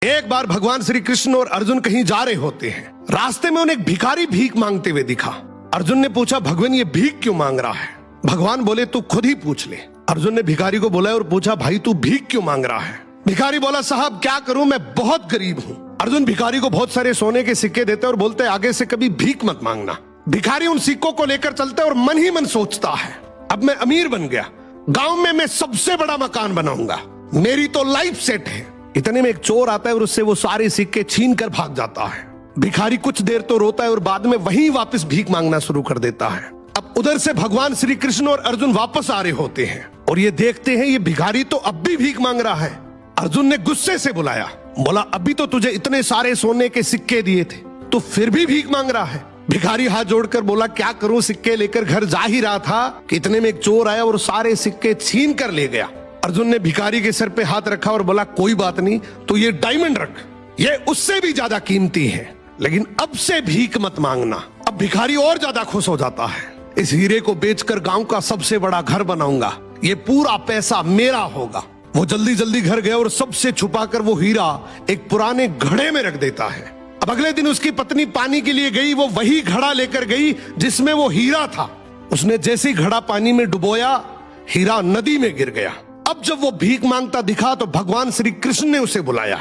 एक बार भगवान श्री कृष्ण और अर्जुन कहीं जा रहे होते हैं। रास्ते में उन्हें एक भिखारी भीख मांगते हुए दिखा। अर्जुन ने पूछा, भगवान ये भीख क्यों मांग रहा है? भगवान बोले, तू खुद ही पूछ ले। अर्जुन ने भिखारी को बोला और पूछा, भाई तू भीख क्यों मांग रहा है? भिखारी बोला, साहब क्या करूं, मैं बहुत गरीब हूं। अर्जुन भिखारी को बहुत सारे सोने के सिक्के देते और बोलते, आगे से कभी भीख मत मांगना। भिखारी उन सिक्कों को लेकर चलता है और मन ही मन सोचता है, अब मैं अमीर बन गया, गांव में मैं सबसे बड़ा मकान बनाऊंगा, मेरी तो लाइफ सेट है। इतने में एक चोर आता है और उससे वो सारे सिक्के छीन कर भाग जाता है। भिखारी कुछ देर तो रोता है और बाद में वहीं वापस भीख मांगना शुरू कर देता है। अब उधर से भगवान श्री कृष्ण और अर्जुन वापस आ रहे होते हैं और ये देखते हैं ये भिखारी तो अब भी भीख मांग रहा है। अर्जुन ने गुस्से से बुलाया, बोला, अभी तो तुझे इतने सारे सोने के सिक्के दिए थे, तो फिर भी भीख मांग रहा है। भिखारी हाथ जोड़कर बोला, क्या करूं, सिक्के लेकर घर जा ही रहा था कि इतने में एक चोर आया और सारे सिक्के छीन कर ले गया। अर्जुन ने भिखारी के सर पे हाथ रखा और बोला, कोई बात नहीं, तो ये डायमंड रख, ये उससे भी ज्यादा कीमती है, लेकिन अब से भीख मत मांगना। अब भिखारी और ज्यादा खुश हो जाता है, इस हीरे को बेचकर गांव का सबसे बड़ा घर बनाऊंगा, ये पूरा पैसा मेरा होगा। वो जल्दी जल्दी घर गया और सबसे छुपाकर वो हीरा एक पुराने घड़े में रख देता है। अब अगले दिन उसकी पत्नी पानी के लिए गई, वो वही घड़ा लेकर गई जिसमें वो हीरा था। उसने जैसे ही घड़ा पानी में डुबोया, हीरा नदी में गिर गया। अब जब वो भीख मांगता दिखा तो भगवान श्री कृष्ण ने उसे बुलाया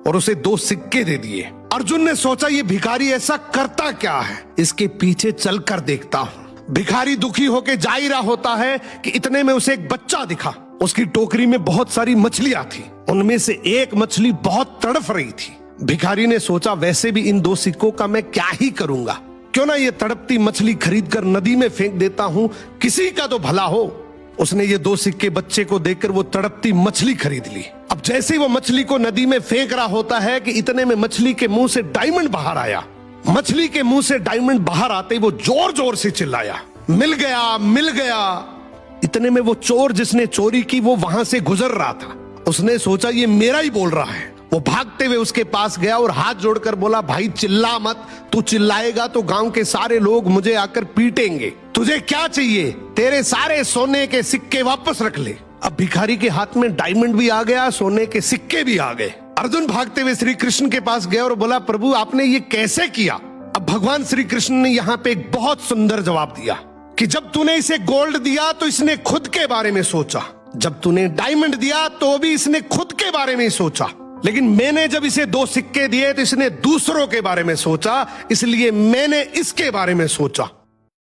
और उसे 2 सिक्के दे दिए। अर्जुन ने सोचा, ये भिखारी ऐसा करता क्या है, इसके पीछे चलकर देखता हूं। भिखारी दुखी होकर जा ही रहा होता है कि इतने में उसे एक बच्चा दिखा। उसकी टोकरी में बहुत सारी मछलियां थी, उनमें से एक मछली बहुत तड़फ रही थी। भिखारी ने सोचा, वैसे भी इन 2 सिक्कों का मैं क्या ही करूंगा, क्यों ना ये तड़पती मछली खरीद कर नदी में फेंक देता हूं, किसी का तो भला हो। उसने ये 2 सिक्के बच्चे को देकर वो तड़पती मछली खरीद ली। अब जैसे ही वो मछली को नदी में फेंक रहा होता है कि इतने में मछली के मुंह से डायमंड बाहर आया। मछली के मुंह से डायमंड बाहर आते ही वो जोर जोर से चिल्लाया, मिल गया, मिल गया। इतने में वो चोर जिसने चोरी की वो वहां से गुजर रहा था। उसने सोचा, ये मेरा ही बोल रहा है। वो भागते हुए उसके पास गया और हाथ जोड़कर बोला, भाई चिल्ला मत, तू चिल्लाएगा तो गांव के सारे लोग मुझे आकर पीटेंगे। तुझे क्या चाहिए? तेरे सारे सोने के सिक्के वापस रख ले। अब भिखारी के हाथ में डायमंड भी आ गया, सोने के सिक्के भी आ गए। अर्जुन भागते हुए श्री कृष्ण के पास गया और बोला, प्रभु आपने ये कैसे किया? अब भगवान श्री कृष्ण ने यहाँ पे एक बहुत सुंदर जवाब दिया कि जब तूने इसे गोल्ड दिया तो इसने खुद के बारे में सोचा, जब तूने डायमंड दिया तो भी इसने खुद के बारे में सोचा, लेकिन मैंने जब इसे 2 सिक्के दिए तो इसने दूसरों के बारे में सोचा, इसलिए मैंने इसके बारे में सोचा।